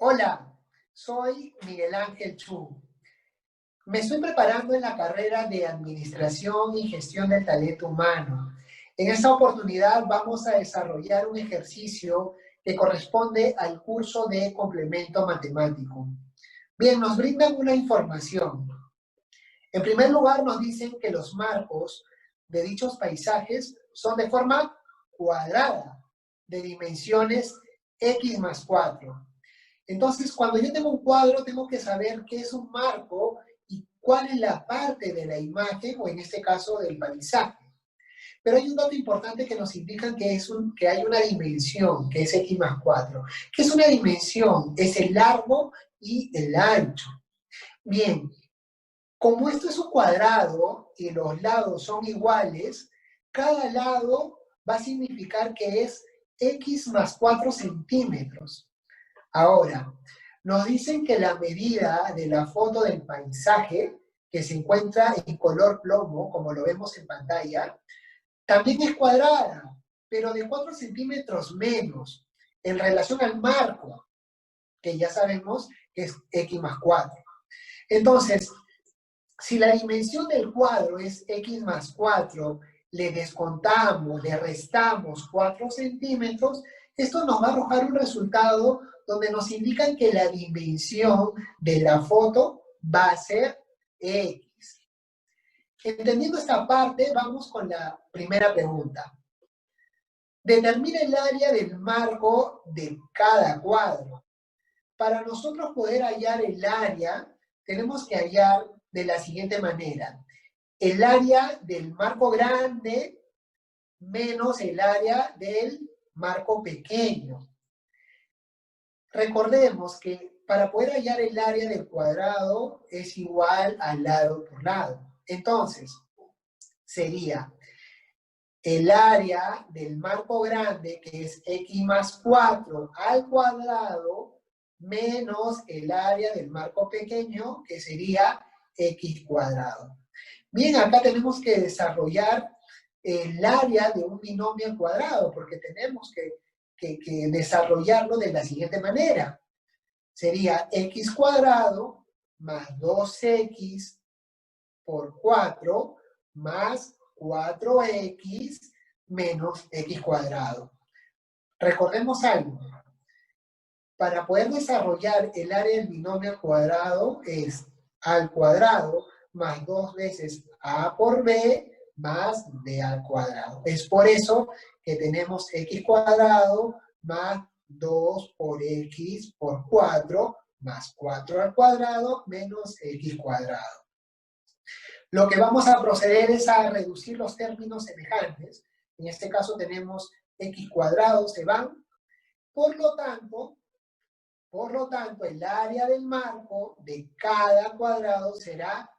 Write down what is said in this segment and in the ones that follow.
Hola, soy Miguel Ángel Chu. Me estoy preparando en la carrera de Administración y Gestión del Talento Humano. En esta oportunidad vamos a desarrollar un ejercicio que corresponde al curso de complemento matemático. Bien, nos brindan una información. En primer lugar, nos dicen que los marcos de dichos paisajes son de forma cuadrada, de dimensiones x más 4. Entonces, cuando yo tengo un cuadro, tengo que saber qué es un marco y cuál es la parte de la imagen, o en este caso del paisaje. Pero hay un dato importante que nos indica que hay una dimensión, que es x más 4. ¿Qué es una dimensión? Es el largo y el ancho. Bien, como esto es un cuadrado y los lados son iguales, cada lado va a significar que es x más 4 centímetros. Ahora, nos dicen que la medida de la foto del paisaje, que se encuentra en color plomo, como lo vemos en pantalla, también es cuadrada, pero de 4 centímetros menos en relación al marco, que ya sabemos que es x más 4. Entonces, si la dimensión del cuadro es x más 4, le descontamos, le restamos 4 centímetros, esto nos va a arrojar un resultado donde nos indican que la dimensión de la foto va a ser x. Entendiendo esta parte, vamos con la primera pregunta. Determina el área del marco de cada cuadro. Para nosotros poder hallar el área, tenemos que hallar de la siguiente manera. El área del marco grande menos el área del marco pequeño. Recordemos que para poder hallar el área del cuadrado es igual al lado por lado. Entonces, sería el área del marco grande, que es x más 4 al cuadrado, menos el área del marco pequeño, que sería x cuadrado. Bien, acá tenemos que desarrollar el área de un binomio al cuadrado, porque tenemos que desarrollarlo de la siguiente manera. Sería x cuadrado más 2x por 4 más 4x menos x cuadrado. Recordemos algo. Para poder desarrollar el área del binomio al cuadrado es al cuadrado más 2 veces a por b más b al cuadrado. Es por eso que tenemos x cuadrado más 2 por x por 4 más 4 al cuadrado menos x cuadrado. Lo que vamos a proceder es a reducir los términos semejantes. En este caso tenemos x cuadrado, se van. Por lo tanto, el área del marco de cada cuadrado será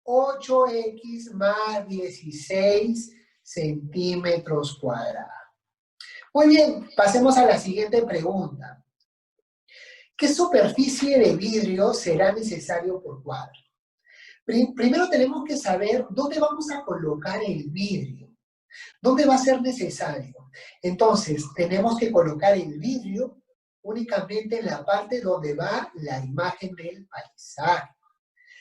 8x más 16 centímetros cuadrados. Muy bien, pasemos a la siguiente pregunta. ¿Qué superficie de vidrio será necesario por cuadro? Primero tenemos que saber dónde vamos a colocar el vidrio. ¿Dónde va a ser necesario? Entonces, tenemos que colocar el vidrio únicamente en la parte donde va la imagen del paisaje.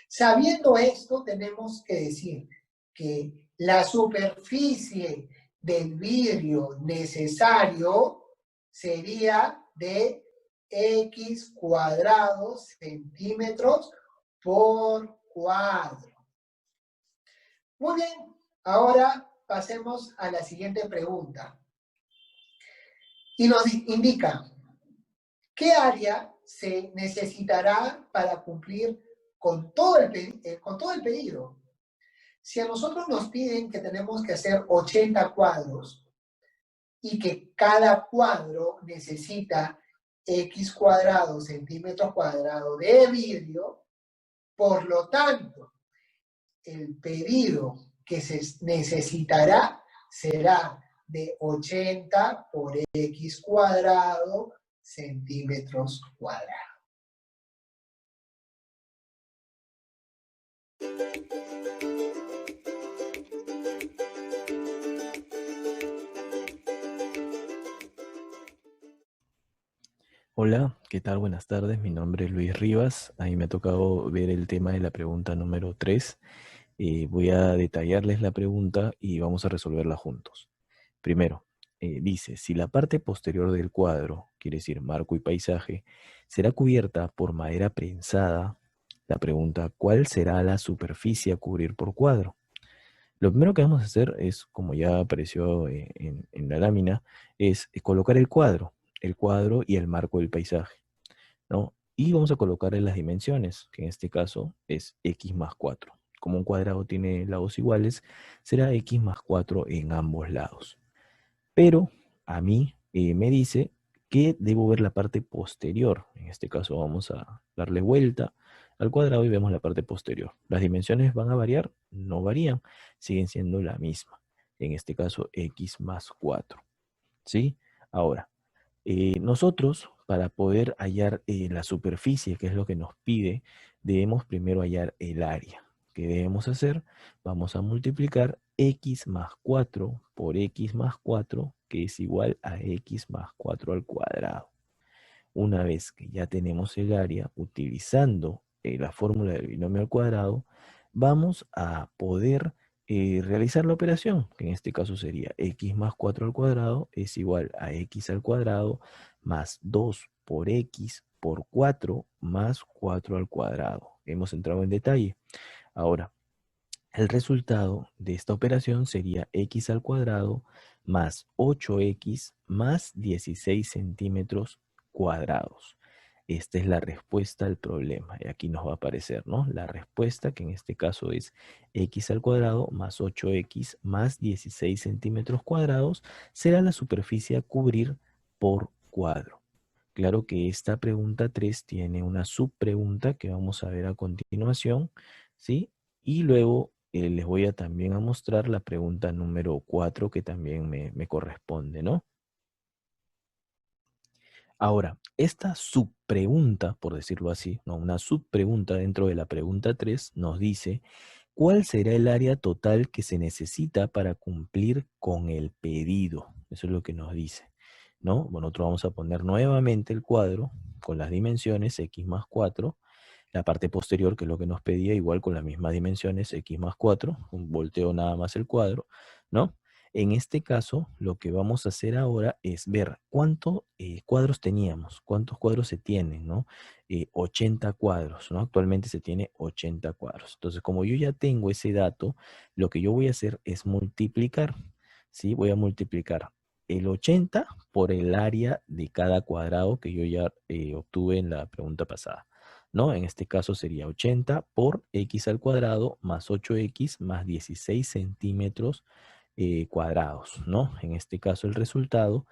Sabiendo esto, tenemos que decir que la superficie del vidrio necesario sería de x cuadrado centímetros por cuadro. Muy bien, ahora pasemos a la siguiente pregunta. Y nos indica, ¿qué área se necesitará para cumplir con todo el pedido? Si a nosotros nos piden que tenemos que hacer 80 cuadros y que cada cuadro necesita x cuadrado centímetros cuadrados de vidrio, por lo tanto, el pedido que se necesitará será de 80 por x cuadrado centímetros cuadrados. Hola, ¿qué tal? Buenas tardes. Mi nombre es Luis Rivas. Ahí me ha tocado ver el tema de la pregunta número 3. Voy a detallarles la pregunta y vamos a resolverla juntos. Primero, dice, si la parte posterior del cuadro, quiere decir marco y paisaje, será cubierta por madera prensada, la pregunta, ¿cuál será la superficie a cubrir por cuadro? Lo primero que vamos a hacer es, como ya apareció en la lámina, es colocar el cuadro y el marco del paisaje, ¿no? Y vamos a colocarle las dimensiones, que en este caso es x más 4. Como un cuadrado tiene lados iguales, será x más 4 en ambos lados. Pero a mí me dice que debo ver la parte posterior. En este caso vamos a darle vuelta al cuadrado y vemos la parte posterior. ¿Las dimensiones van a variar? No varían, siguen siendo la misma. En este caso x más 4. ¿Sí? Ahora, nosotros, para poder hallar la superficie, que es lo que nos pide, debemos primero hallar el área. ¿Qué debemos hacer? Vamos a multiplicar x más 4 por x más 4, que es igual a x más 4 al cuadrado. Una vez que ya tenemos el área, utilizando la fórmula del binomio al cuadrado, vamos a poder realizar la operación, que en este caso sería x más 4 al cuadrado es igual a x al cuadrado más 2 por x por 4 más 4 al cuadrado. Hemos entrado en detalle. Ahora, el resultado de esta operación sería x al cuadrado más 8x más 16 centímetros cuadrados. Esta es la respuesta al problema. Y aquí nos va a aparecer, ¿no? La respuesta, que en este caso es x al cuadrado más 8x más 16 centímetros cuadrados, será la superficie a cubrir por cuadro. Claro que esta pregunta 3 tiene una subpregunta que vamos a ver a continuación, ¿sí? Y luego les voy a también a mostrar la pregunta número 4 que también me corresponde, ¿no? Ahora, esta subpregunta, por decirlo así, ¿no? Una subpregunta dentro de la pregunta 3 nos dice, ¿cuál será el área total que se necesita para cumplir con el pedido? Eso es lo que nos dice, ¿no? Bueno, nosotros vamos a poner nuevamente el cuadro con las dimensiones x más 4, la parte posterior, que es lo que nos pedía, igual con las mismas dimensiones, x más 4, un volteo nada más el cuadro, ¿no? En este caso, lo que vamos a hacer ahora es ver cuántos cuadros teníamos, cuántos cuadros se tienen, ¿no? 80 cuadros, ¿no? Actualmente se tiene 80 cuadros. Entonces, como yo ya tengo ese dato, lo que yo voy a hacer es multiplicar, ¿sí? Voy a multiplicar el 80 por el área de cada cuadrado que yo ya obtuve en la pregunta pasada, ¿no? En este caso sería 80 por x al cuadrado más 8x más 16 centímetros cuadrados, ¿no? En este caso el resultado,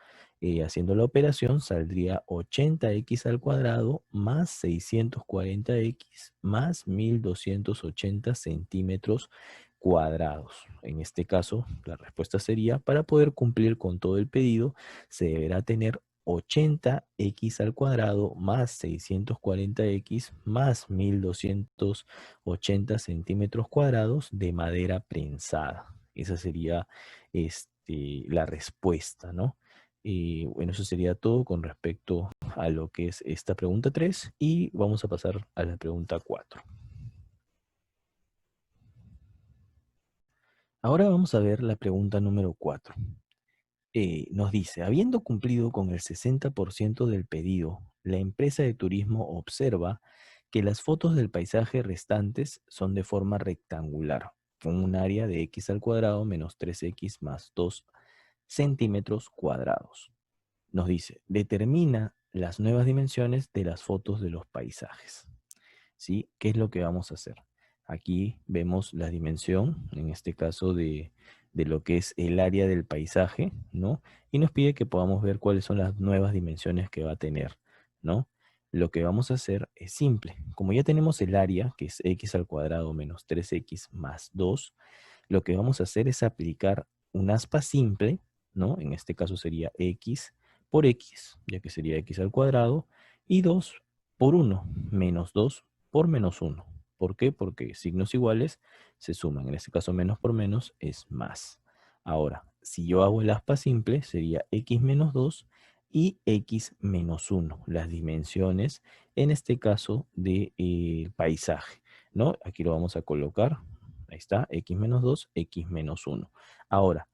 haciendo la operación, saldría 80x al cuadrado más 640x más 1280 centímetros cuadrados. En este caso, la respuesta sería, para poder cumplir con todo el pedido, se deberá tener 80x al cuadrado más 640x más 1280 centímetros cuadrados de madera prensada. Esa sería la respuesta, ¿no? Y bueno, eso sería todo con respecto a lo que es esta pregunta 3 y vamos a pasar a la pregunta 4. Ahora vamos a ver la pregunta número 4. Nos dice, habiendo cumplido con el 60% del pedido, la empresa de turismo observa que las fotos del paisaje restantes son de forma rectangular, con un área de x al cuadrado menos 3x más 2 centímetros cuadrados. Nos dice, determina las nuevas dimensiones de las fotos de los paisajes. ¿Sí? ¿Qué es lo que vamos a hacer? Aquí vemos la dimensión, en este caso de lo que es el área del paisaje, ¿no? Y nos pide que podamos ver cuáles son las nuevas dimensiones que va a tener, ¿no? Lo que vamos a hacer es simple. Como ya tenemos el área, que es x al cuadrado menos 3x más 2, lo que vamos a hacer es aplicar un aspa simple, ¿no? En este caso sería x por x, ya que sería x al cuadrado, y 2 por 1, menos 2 por menos 1. ¿Por qué? Porque signos iguales se suman. En este caso, menos por menos es más. Ahora, si yo hago el aspa simple, sería x menos 2 y x menos 1, las dimensiones, en este caso, del paisaje, ¿no? Aquí lo vamos a colocar, ahí está, x menos 2, x menos 1. Ahora,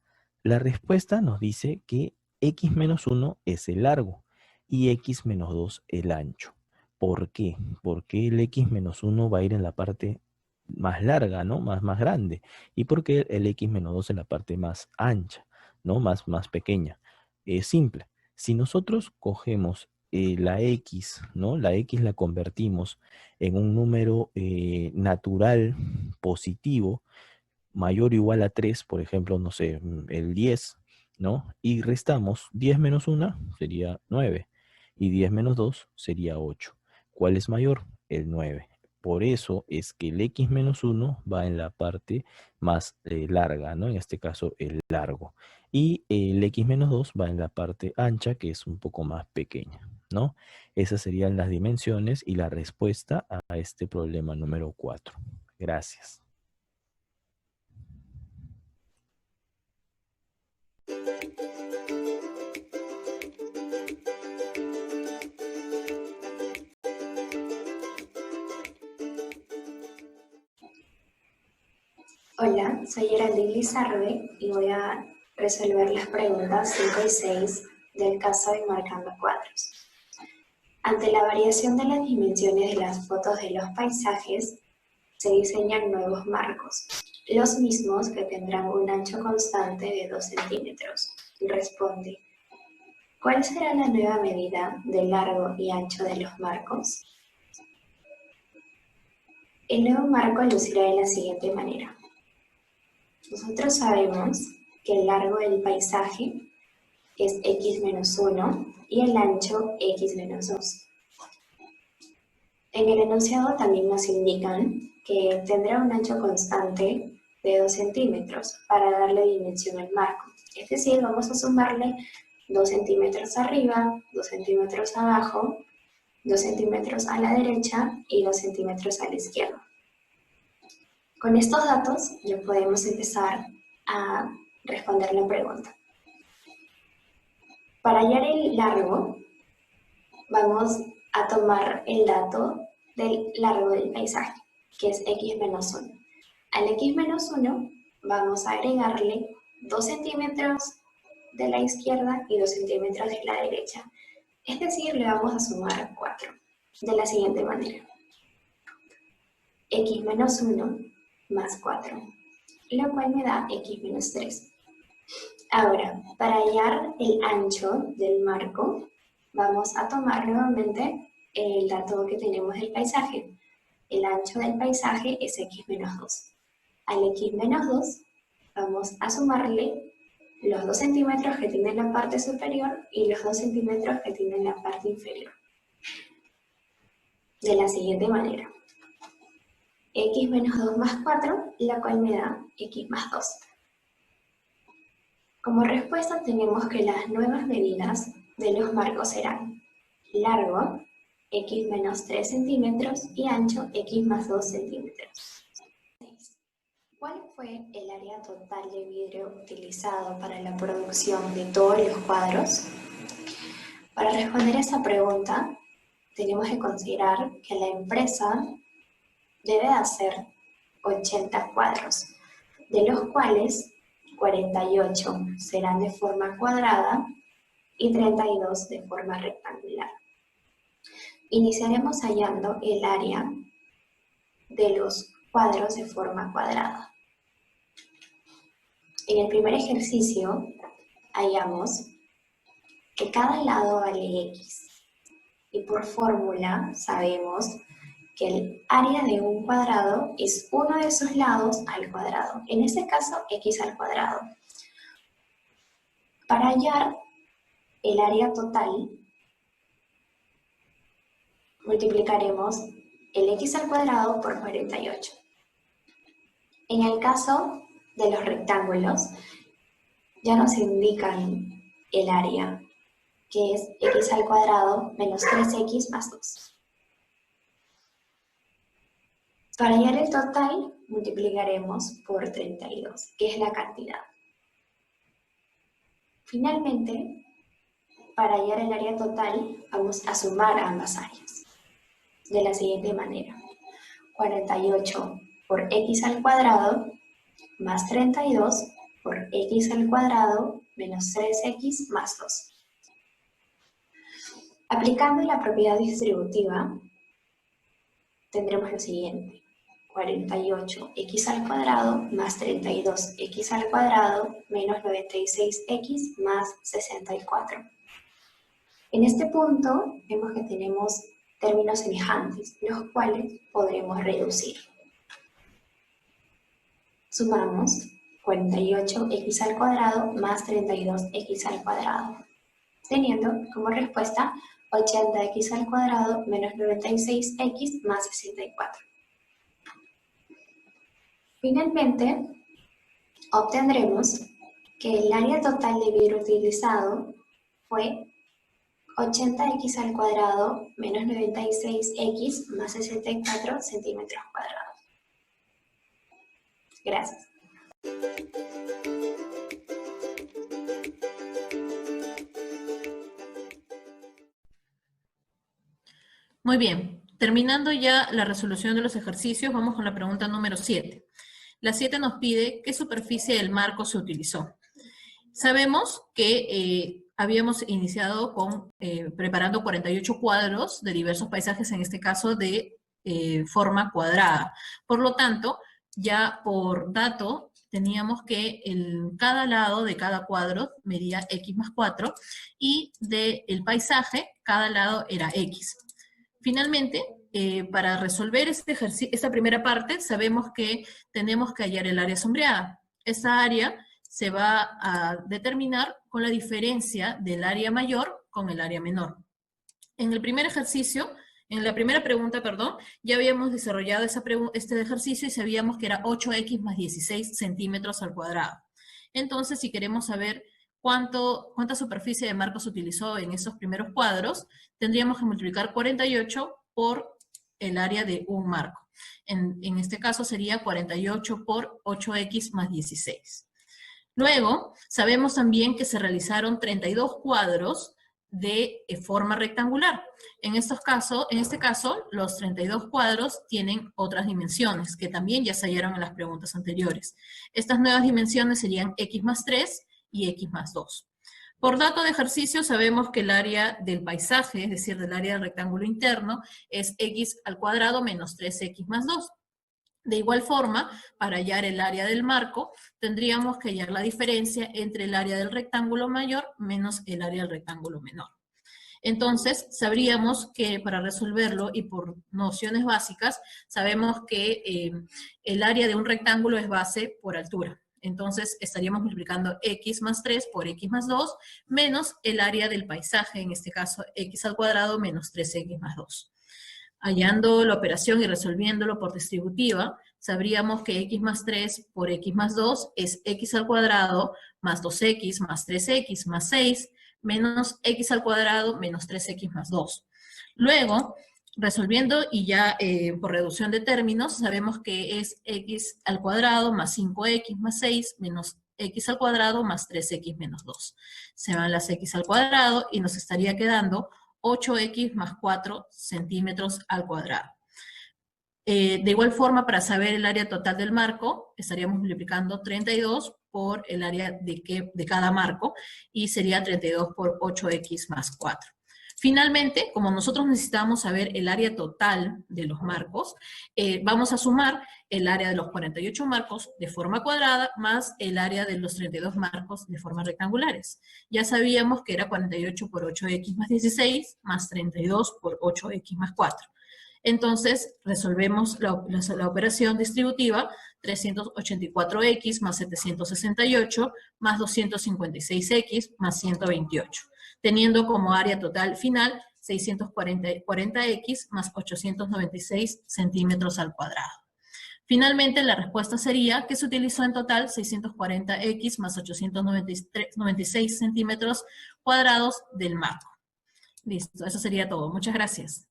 la respuesta nos dice que x menos 1 es el largo y x menos 2 el ancho. ¿Por qué? Porque el x menos 1 va a ir en la parte más larga, ¿no? Más grande. ¿Y por qué el x menos 2 en la parte más ancha, ¿no? Más pequeña. Es simple. Si nosotros cogemos la x, ¿no? La x la convertimos en un número natural positivo, mayor o igual a 3, por ejemplo, no sé, el 10, ¿no? Y restamos 10 menos 1 sería 9 y 10 menos 2 sería 8. ¿Cuál es mayor? El 9. Por eso es que el x menos 1 va en la parte más larga, ¿no? En este caso, el largo. Y el x menos 2 va en la parte ancha, que es un poco más pequeña, ¿no? Esas serían las dimensiones y la respuesta a este problema número 4. Gracias. Hola, soy Geraldine Lizarde y voy a resolver las preguntas 5 y 6 del caso de Marcando Cuadros. Ante la variación de las dimensiones de las fotos de los paisajes, se diseñan nuevos marcos, los mismos que tendrán un ancho constante de 2 centímetros. Responde, ¿cuál será la nueva medida de largo y ancho de los marcos? El nuevo marco lucirá de la siguiente manera. Nosotros sabemos que el largo del paisaje es x menos 1 y el ancho x menos 2. En el enunciado también nos indican que tendrá un ancho constante de 2 centímetros para darle dimensión al marco. Es decir, vamos a sumarle 2 centímetros arriba, 2 centímetros abajo, 2 centímetros a la derecha y 2 centímetros a la izquierda. Con estos datos ya podemos empezar a responder la pregunta. Para hallar el largo, vamos a tomar el dato del largo del paisaje, que es x menos 1. Al x menos 1 vamos a agregarle 2 centímetros de la izquierda y 2 centímetros de la derecha. Es decir, le vamos a sumar 4, de la siguiente manera. X menos 1 más 4, lo cual me da x menos 3. Ahora, para hallar el ancho del marco, vamos a tomar nuevamente el dato que tenemos del paisaje. El ancho del paisaje es x menos 2. Al x menos 2 vamos a sumarle los 2 centímetros que tiene la parte superior y los 2 centímetros que tiene la parte inferior. De la siguiente manera. X menos 2 más 4, la cual me da x más 2. Como respuesta tenemos que las nuevas medidas de los marcos serán largo, x menos 3 centímetros y ancho, x más 2 centímetros. ¿Cuál fue el área total de vidrio utilizado para la producción de todos los cuadros? Para responder a esa pregunta, tenemos que considerar que la empresa debe hacer 80 cuadros, de los cuales 48 serán de forma cuadrada y 32 de forma rectangular. Iniciaremos hallando el área de los cuadros de forma cuadrada. En el primer ejercicio hallamos que cada lado vale x y por fórmula sabemos que el área de un cuadrado es uno de sus lados al cuadrado, en este caso x al cuadrado. Para hallar el área total, multiplicaremos el x al cuadrado por 48. En el caso de los rectángulos, ya nos indican el área, que es x al cuadrado menos 3x más 2. Para hallar el total, multiplicaremos por 32, que es la cantidad. Finalmente, para hallar el área total, vamos a sumar ambas áreas. De la siguiente manera. 48 por x al cuadrado más 32 por x al cuadrado menos 3x más 2. Aplicando la propiedad distributiva, tendremos lo siguiente. 48x al cuadrado más 32x al cuadrado menos 96x más 64. En este punto vemos que tenemos términos semejantes, los cuales podremos reducir. Sumamos 48x al cuadrado más 32x al cuadrado, teniendo como respuesta 80x al cuadrado menos 96x más 64. Finalmente, obtendremos que el área total de vidrio utilizado fue 80x al cuadrado menos 96x más 64 centímetros cuadrados. Gracias. Muy bien, terminando ya la resolución de los ejercicios, vamos con la pregunta número 7. La 7 nos pide qué superficie del marco se utilizó. Sabemos que habíamos iniciado con preparando 48 cuadros de diversos paisajes, en este caso de forma cuadrada. Por lo tanto, ya por dato teníamos que cada lado de cada cuadro medía x más 4 y del paisaje cada lado era x. Finalmente, para resolver esta primera parte, sabemos que tenemos que hallar el área sombreada. Esa área se va a determinar con la diferencia del área mayor con el área menor. En el primer ejercicio, en la primera pregunta, perdón, ya habíamos desarrollado este ejercicio y sabíamos que era 8x más 16 centímetros al cuadrado. Entonces, si queremos saber cuánta superficie de marco se utilizó en esos primeros cuadros, tendríamos que multiplicar 48 por el área de un marco. En este caso sería 48 por 8x más 16. Luego, sabemos también que se realizaron 32 cuadros de forma rectangular. En este caso, los 32 cuadros tienen otras dimensiones, que también ya se hallaron en las preguntas anteriores. Estas nuevas dimensiones serían x más 3 y x más 2. Por dato de ejercicio sabemos que el área del paisaje, es decir, del área del rectángulo interno, es x al cuadrado menos 3x más 2. De igual forma, para hallar el área del marco, tendríamos que hallar la diferencia entre el área del rectángulo mayor menos el área del rectángulo menor. Entonces, sabríamos que para resolverlo, y por nociones básicas, sabemos que el área de un rectángulo es base por altura. Entonces, estaríamos multiplicando x más 3 por x más 2, menos el área del paisaje, en este caso x al cuadrado menos 3x más 2. Hallando la operación y resolviéndolo por distributiva, sabríamos que x más 3 por x más 2 es x al cuadrado más 2x más 3x más 6, menos x al cuadrado menos 3x más 2. Luego, resolviendo y ya por reducción de términos, sabemos que es x al cuadrado más 5x más 6 menos x al cuadrado más 3x menos 2. Se van las x al cuadrado y nos estaría quedando 8x más 4 centímetros al cuadrado. De igual forma, para saber el área total del marco, estaríamos multiplicando 32 por el área de cada marco, y sería 32 por 8x más 4. Finalmente, como nosotros necesitamos saber el área total de los marcos, vamos a sumar el área de los 48 marcos de forma cuadrada más el área de los 32 marcos de forma rectangulares. Ya sabíamos que era 48 por 8x más 16 más 32 por 8x más 4. Entonces, resolvemos la operación distributiva, 384x más 768 más 256x más 128, teniendo como área total final 640x más 896 centímetros al cuadrado. Finalmente, la respuesta sería que se utilizó en total 640x más 896 centímetros cuadrados del marco. Listo, eso sería todo. Muchas gracias.